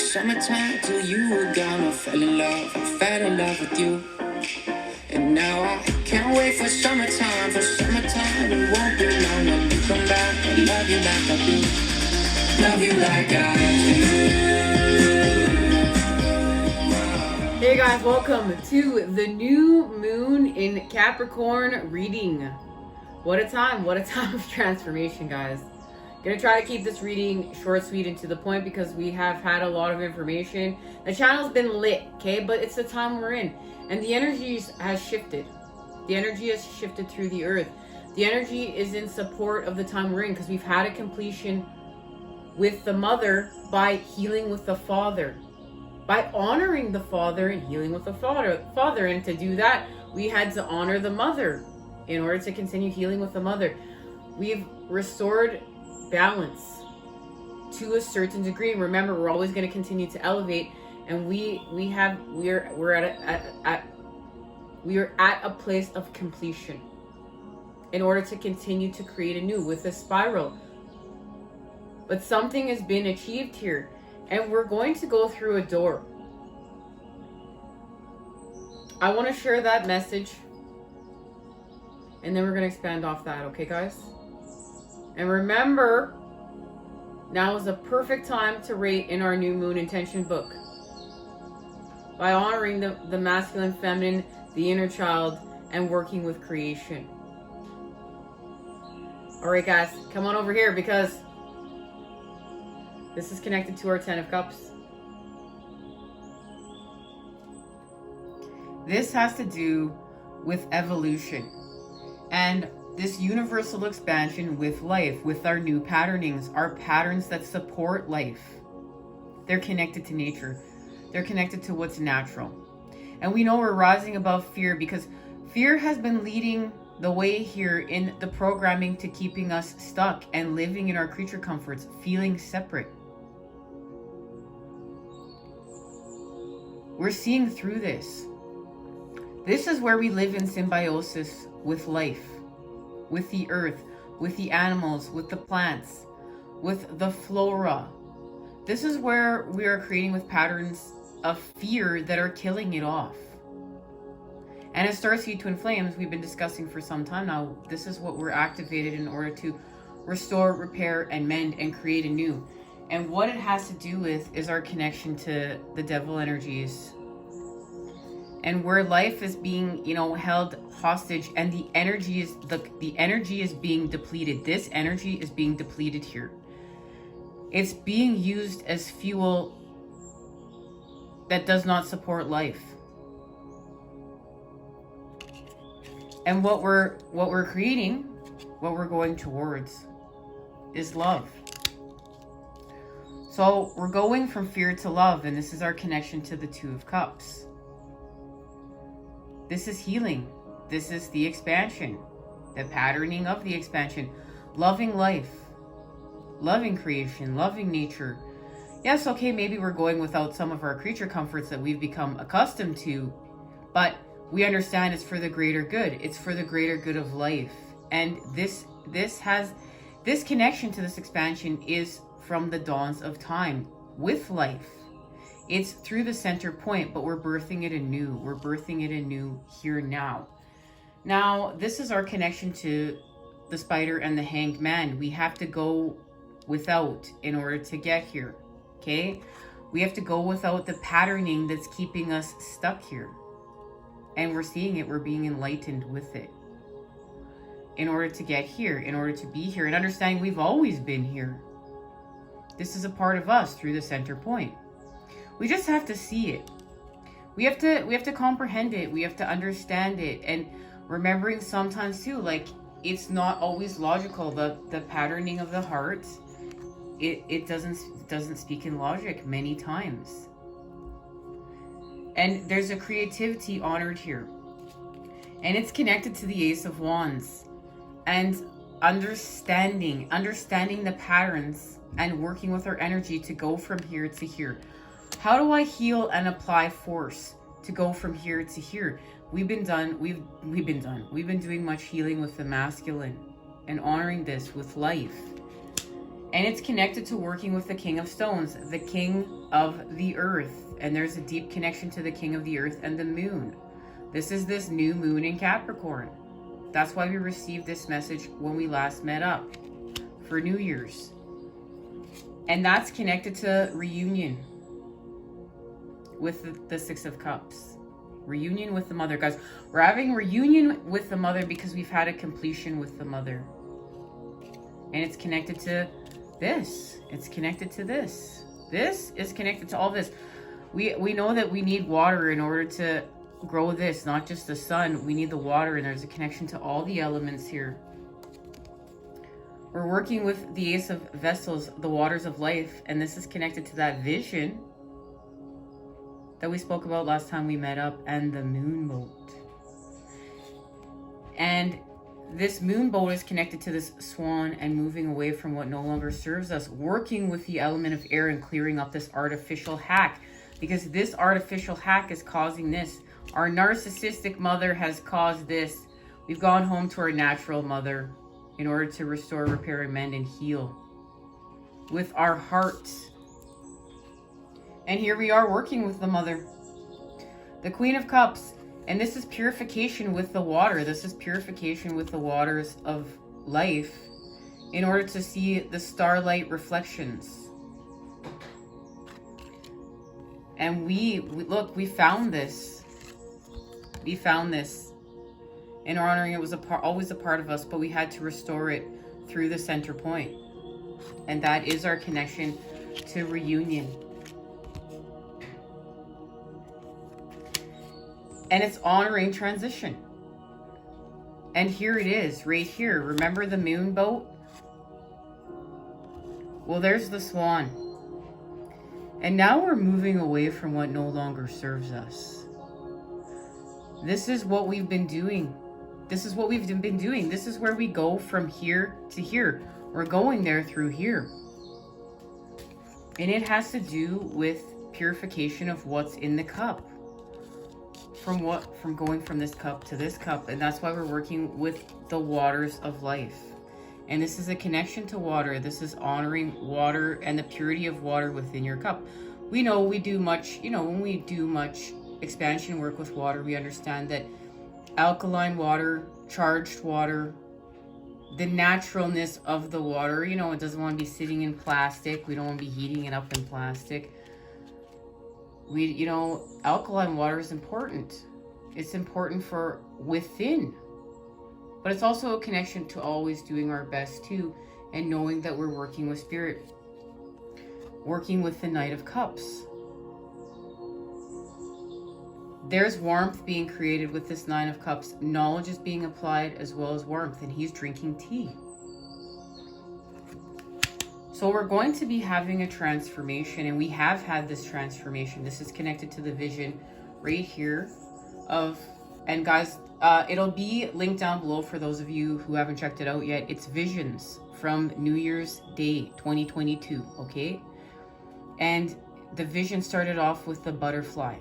summertime till you were gone. I fell in love, I fell in love with you. And now I can't wait for summertime, it won't be long when you come back. I love you like I do, love you like I do. Hey guys, welcome to the new moon in Capricorn reading. What a time of transformation, guys. Gonna try to keep this reading short, sweet, and to the point because we have had a lot of information. The channel's been lit, okay? But it's the time we're in. And the energies has shifted. The energy has shifted through the earth. The energy is in support of the time we're in because we've had a completion with the mother by healing with the father. By honoring the father and healing with the father. And to do that, we had to honor the mother in order to continue healing with the mother. We've restored balance to a certain degree. Remember, we're always going to continue to elevate, and we're at a place of completion in order to continue to create anew with a spiral. But something has been achieved here, and we're going to go through a door. I want to share that message, and then we're going to expand off that, okay guys? And remember, now is a perfect time to rate in our new moon intention book by honoring the masculine, feminine, the inner child, and working with creation. All right, guys, come on over here because this is connected to our 10 of Cups. This has to do with evolution and this universal expansion with life, with our new patternings, our patterns that support life. They're connected to nature. They're connected to what's natural. And we know we're rising above fear because fear has been leading the way here in the programming to keeping us stuck and living in our creature comforts, feeling separate. We're seeing through this. This is where we live in symbiosis with life, with the earth, with the animals, with the plants, with the flora. This is where we are creating with patterns of fear that are killing it off. And as Starseed Twin Flames, we've been discussing for some time now, this is what we're activated in order to restore, repair, and mend and create anew. And what it has to do with is our connection to the devil energies. And where life is being, held hostage, and the energy is being depleted. This energy is being depleted here. It's being used as fuel that does not support life. And what we're creating, what we're going towards, is love. So we're going from fear to love, and this is our connection to the 2 of Cups. This is healing. This is the expansion, the patterning of the expansion, loving life, loving creation, loving nature. Yes, okay, maybe we're going without some of our creature comforts that we've become accustomed to, but we understand it's for the greater good. It's for the greater good of life. And this connection to this expansion is from the dawns of time with life. It's through the center point, but we're birthing it anew. We're birthing it anew here now. Now, this is our connection to the spider and the hanged man. We have to go without in order to get here, okay? We have to go without the patterning that's keeping us stuck here. And we're seeing it, we're being enlightened with it. In order to get here, in order to be here, and understanding we've always been here. This is a part of us through the center point. We just have to see it. We have to comprehend it. We have to understand it. And remembering sometimes too, like, it's not always logical. The patterning of the heart, it doesn't speak in logic many times. And there's a creativity honored here. And it's connected to the Ace of Wands. And understanding the patterns and working with our energy to go from here to here. How do I heal and apply force to go from here to here? We've been doing much healing with the masculine and honoring this with life. And it's connected to working with the King of Stones, the King of the Earth. And there's a deep connection to the King of the Earth and the Moon. This is this new moon in Capricorn. That's why we received this message when we last met up for New Year's. And that's connected to reunion with the Six of Cups. Reunion with the Mother. Guys, we're having reunion with the Mother because we've had a completion with the Mother. And it's connected to this. It's connected to this. This is connected to all this. We know that we need water in order to grow this, not just the sun. We need the water, and there's a connection to all the elements here. We're working with the Ace of Vessels, the waters of life, and this is connected to that vision that we spoke about last time we met up, and the moon boat. And this moon boat is connected to this swan and moving away from what no longer serves us, working with the element of air and clearing up this artificial hack, because this artificial hack is causing this. Our narcissistic mother has caused this. We've gone home to our natural mother in order to restore, repair, and mend and heal with our hearts. And here we are working with the Mother, the Queen of Cups. And this is purification with the water. This is purification with the waters of life in order to see the starlight reflections. And we look, we found this. We found this. In honoring it was always a part of us, but we had to restore it through the center point. And that is our connection to reunion. And it's honoring transition. And here it is, right here. Remember the moon boat? Well, there's the swan. And now we're moving away from what no longer serves us. This is what we've been doing. This is what we've been doing. This is where we go from here to here. We're going there through here. And it has to do with purification of what's in the cup. From going from this cup to this cup. And that's why we're working with the waters of life. And this is a connection to water. This is honoring water and the purity of water within your cup. We know we do much, when we do much expansion work with water, we understand that alkaline water, charged water, the naturalness of the water, it doesn't want to be sitting in plastic. We don't want to be heating it up in plastic. Alkaline water is important. It's important for within. But it's also a connection to always doing our best too, and knowing that we're working with spirit. Working with the Knight of Cups. There's warmth being created with this Nine of Cups. Knowledge is being applied as well as warmth, and he's drinking tea. So we're going to be having a transformation, and we have had this transformation. This is connected to the vision right here and guys, it'll be linked down below for those of you who haven't checked it out yet. It's visions from New Year's Day 2022, okay? And the vision started off with the butterfly.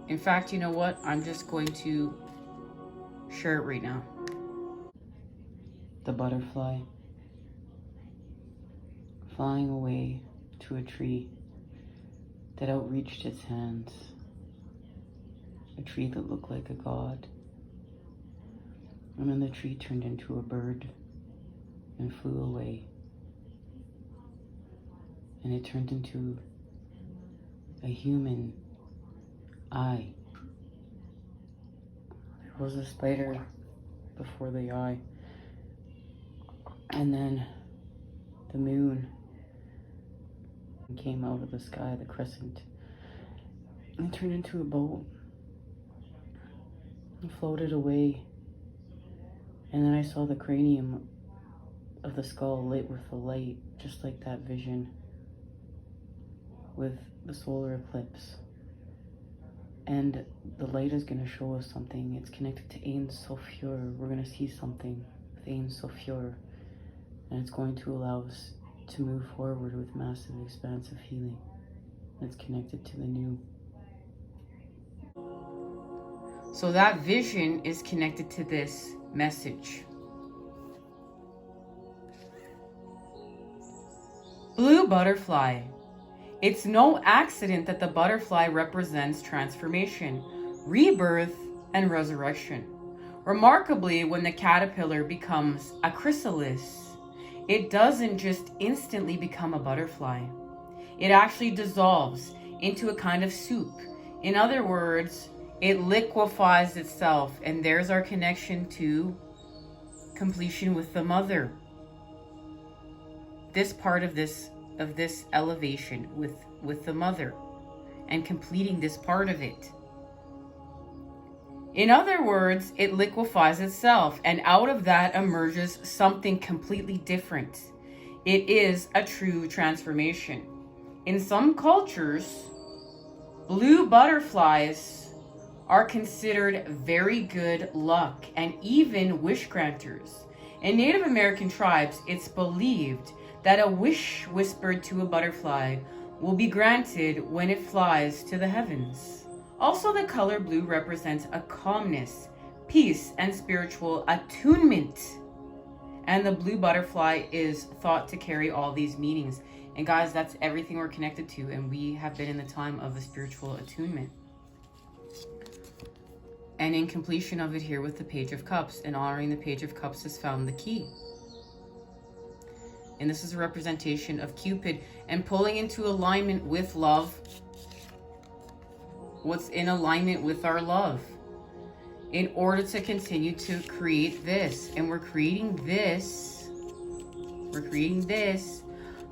In fact, you know what? I'm just going to share it right now. The butterfly flying away to a tree that outreached its hands. A tree that looked like a god. And then the tree turned into a bird and flew away. And it turned into a human eye. There was a spider before the eye. And then the moon came out of the sky, the crescent, and turned into a boat. It floated away. And then I saw the cranium of the skull lit with the light, just like that vision with the solar eclipse. And the light is going to show us something. It's connected to Ein Sophur. We're going to see something with Ein Sophur. And it's going to allow us to move forward with massive, expansive healing. It's connected to the new. So that vision is connected to this message. Blue butterfly. It's no accident that the butterfly represents transformation, rebirth, and resurrection. Remarkably, when the caterpillar becomes a chrysalis, it doesn't just instantly become a butterfly. It actually dissolves into a kind of soup. In other words, it liquefies itself, and there's our connection to completion with the mother. This part of this elevation with the mother and completing this part of it. In other words, it liquefies itself, and out of that emerges something completely different. It is a true transformation. In some cultures, blue butterflies are considered very good luck and even wish granters. In Native American tribes, it's believed that a wish whispered to a butterfly will be granted when it flies to the heavens. Also, the color blue represents a calmness, peace, and spiritual attunement. And the blue butterfly is thought to carry all these meanings. And guys, that's everything we're connected to, and we have been in the time of the spiritual attunement. And in completion of it here with the Page of Cups, and honoring the Page of Cups has found the key. And this is a representation of Cupid and pulling into alignment with love. What's in alignment with our love in order to continue to create this. And we're creating this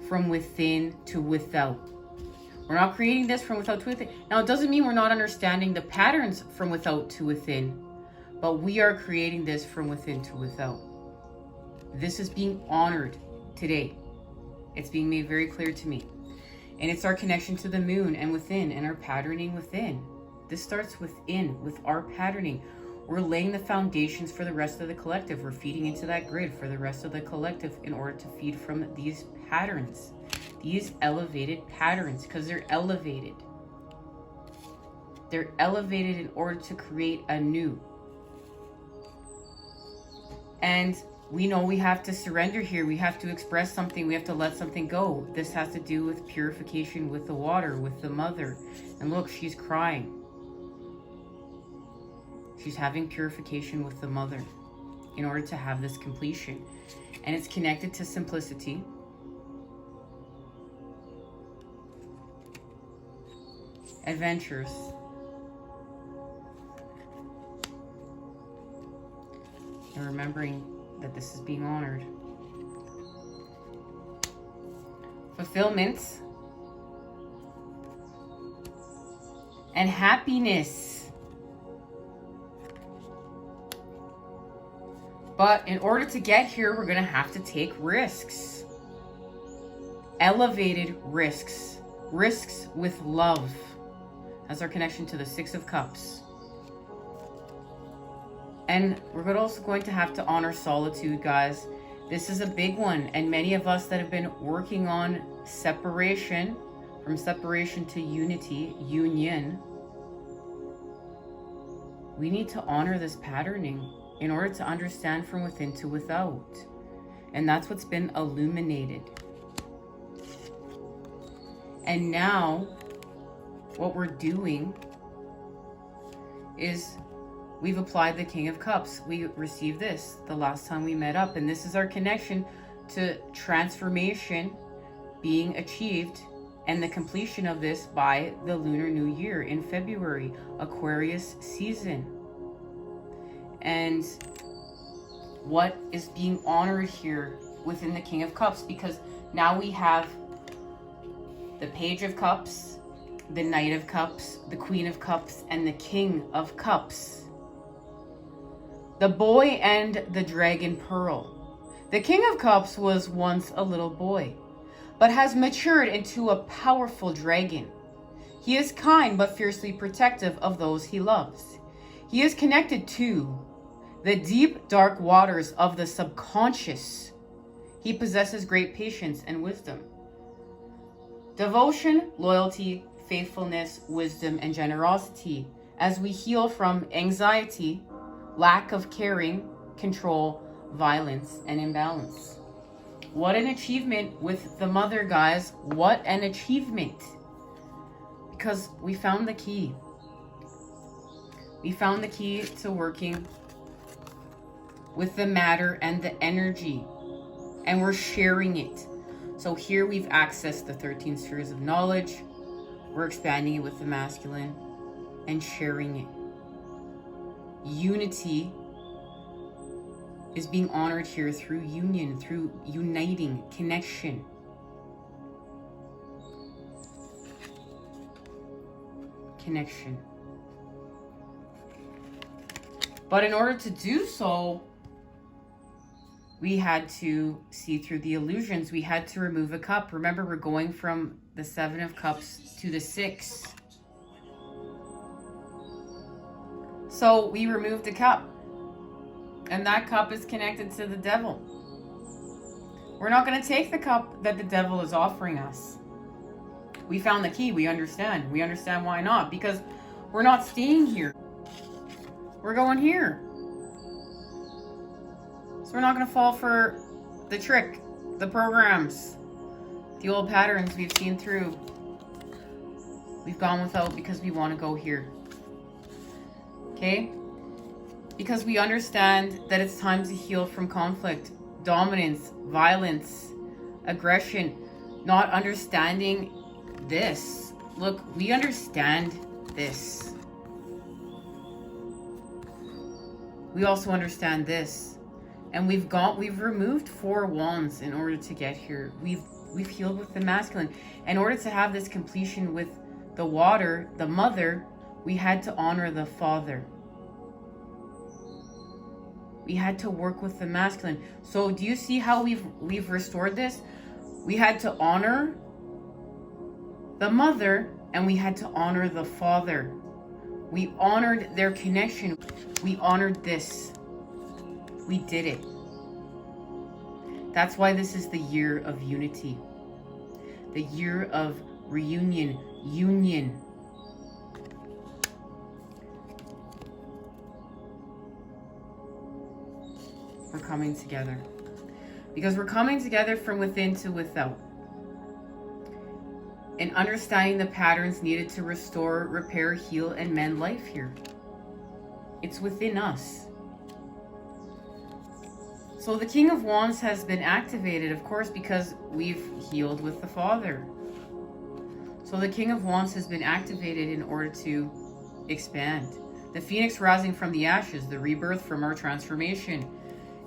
from within to without. We're not creating this from without to within. Now, it doesn't mean we're not understanding the patterns from without to within, but we are creating this from within to without. This is being honored today. It's being made very clear to me. And it's our connection to the moon and within, and our patterning within. This starts within, with our patterning. We're laying the foundations for the rest of the collective. We're feeding into that grid for the rest of the collective in order to feed from these patterns, these elevated patterns, because they're elevated. They're elevated in order to create a new. And we know we have to surrender here. We have to express something. We have to let something go. This has to do with purification with the water, with the mother. And look, she's crying. She's having purification with the mother in order to have this completion. And it's connected to simplicity. Adventures. And remembering that this is being honored. Fulfillment. And happiness. But in order to get here, we're going to have to take risks. Elevated risks. Risks with love. That's our connection to the Six of Cups. And we're also going to have to honor solitude, guys. This is a big one. And many of us that have been working on separation, from separation to unity, union, we need to honor this patterning in order to understand from within to without. And that's what's been illuminated. And now, what we're doing is we've applied the King of Cups. We received this the last time we met up. And this is our connection to transformation being achieved and the completion of this by the Lunar New Year in February, Aquarius season. And what is being honored here within the King of Cups, because now we have the Page of Cups, the Knight of Cups, the Queen of Cups, and the King of Cups. The boy and the dragon pearl. The King of Cups was once a little boy, but has matured into a powerful dragon. He is kind but fiercely protective of those he loves. He is connected to the deep, dark waters of the subconscious. He possesses great patience and wisdom. Devotion, loyalty, faithfulness, wisdom, and generosity as we heal from anxiety, lack of caring, control, violence, and imbalance. What an achievement with the mother, guys. What an achievement. Because we found the key. We found the key to working with the matter and the energy. And we're sharing it. So here we've accessed the 13 spheres of knowledge. We're expanding it with the masculine and sharing it. Unity is being honored here through union, through uniting, connection. Connection. But in order to do so, we had to see through the illusions. We had to remove a cup. Remember, we're going from the 7 of Cups to the 6. So we removed the cup. And that cup is connected to the devil. We're not going to take the cup that the devil is offering us. We found the key. We understand. We understand why not. Because we're not staying here. We're going here. So we're not going to fall for the trick, the programs, the old patterns we've seen through. We've gone without because we want to go here. Okay? Because we understand that it's time to heal from conflict, dominance, violence, aggression, not understanding this. Look, we understand this. We also understand this. And we've removed 4 wands in order to get here. We've healed with the masculine. In order to have this completion with the water, the mother, we had to honor the father. We had to work with the masculine. So do you see how we've restored this? We had to honor the mother and we had to honor the father. We honored their connection. We honored this. We did it. That's why this is the year of unity. The year of reunion, union. We're coming together. Because we're coming together from within to without. And understanding the patterns needed to restore, repair, heal, and mend life here. It's within us. So the King of Wands has been activated, of course, because we've healed with the Father. So the King of Wands has been activated in order to expand. The Phoenix rising from the ashes, the rebirth from our transformation.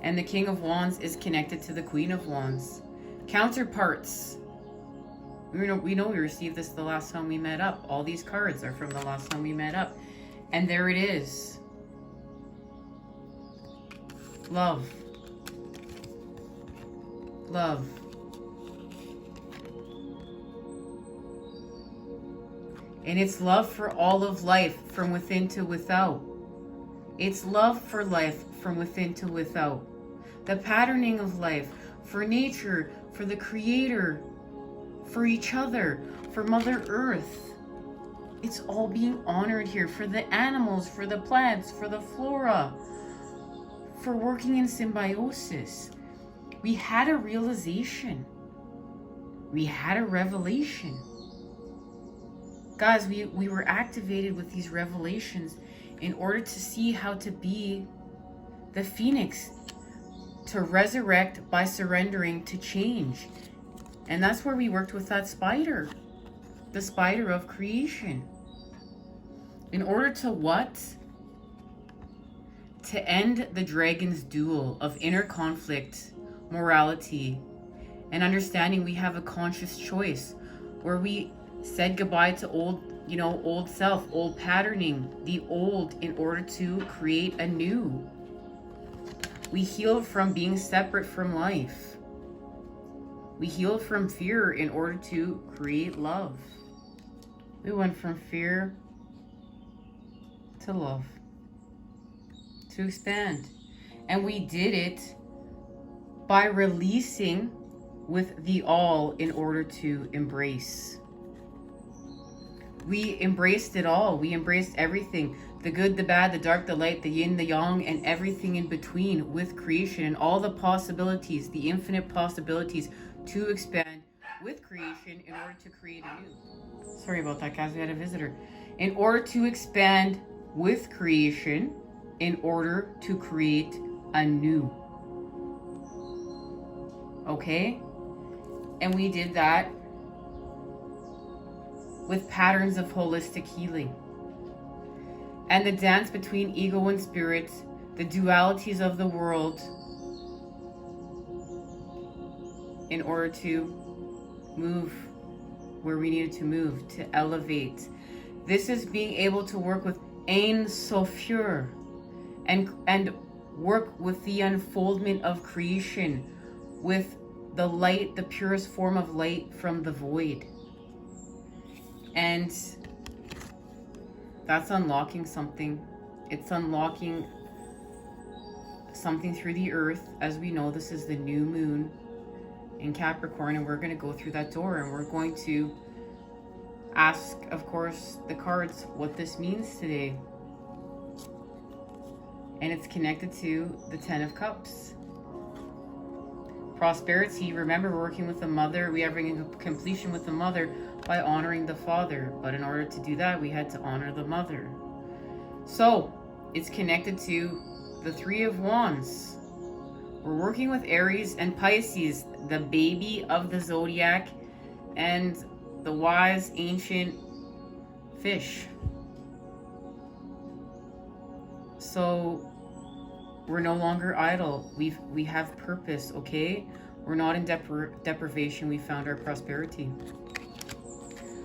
And the King of Wands is connected to the Queen of Wands. Counterparts. We know we received this the last time we met up. All these cards are from the last time we met up. And there it is. Love. Love. And it's love for all of life from within to without. It's love for life from within to without. The patterning of life, for nature, for the Creator, for each other, for Mother Earth. It's all being honored here, for the animals, for the plants, for the flora, for working in symbiosis. We had a realization. We had a revelation. Guys, we were activated with these revelations in order to see how to be the phoenix, to resurrect by surrendering to change. And that's where we worked with that spider, the spider of creation. In order to what? To end the dragon's duel of inner conflict, morality, and understanding we have a conscious choice where we said goodbye to old self, old patterning, the old in order to create a new. We healed from being separate from life. We healed from fear in order to create love. We went from fear to love, to expand. And we did it by releasing with the all in order to embrace. We embraced it all. We embraced everything. the good, the bad, the dark, the light, the yin, the yang, and everything in between with creation and all the possibilities, the infinite possibilities to expand with creation in order to create anew. Sorry about that, guys. We had a visitor. In order to expand with creation in order to create anew. Okay? And we did that with patterns of holistic healing. And the dance between ego and spirit, the dualities of the world, in order to move where we needed to move, to elevate. This is being able to work with Ein Sophur and work with the unfoldment of creation, with the light, the purest form of light from the void. And that's unlocking something. It's unlocking something through the earth. As we know, this is the new moon in Capricorn, and we're going to go through that door, and we're going to ask, of course, the cards what this means today. And it's connected to the 10 of Cups. Prosperity. Remember, we're working with the mother. We are bringing completion with the mother by honoring the father. But in order to do that, we had to honor the mother. So it's connected to the 3 of Wands. We're working with Aries and Pisces, the baby of the zodiac and the wise ancient fish. So we're no longer idle. We have purpose, okay? We're not in deprivation. We found our prosperity.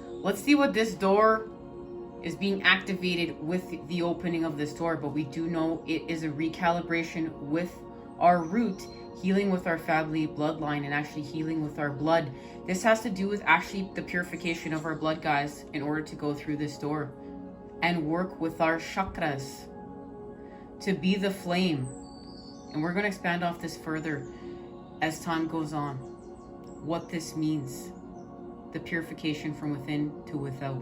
Let's see what this door is being activated with the opening of this door. But we do know it is a recalibration with our root, healing with our family bloodline, and actually healing with our blood. This has to do with actually the purification of our blood, guys, in order to go through this door and work with our chakras to be the flame. And we're going to expand off this further as time goes on. What this means. The purification from within to without.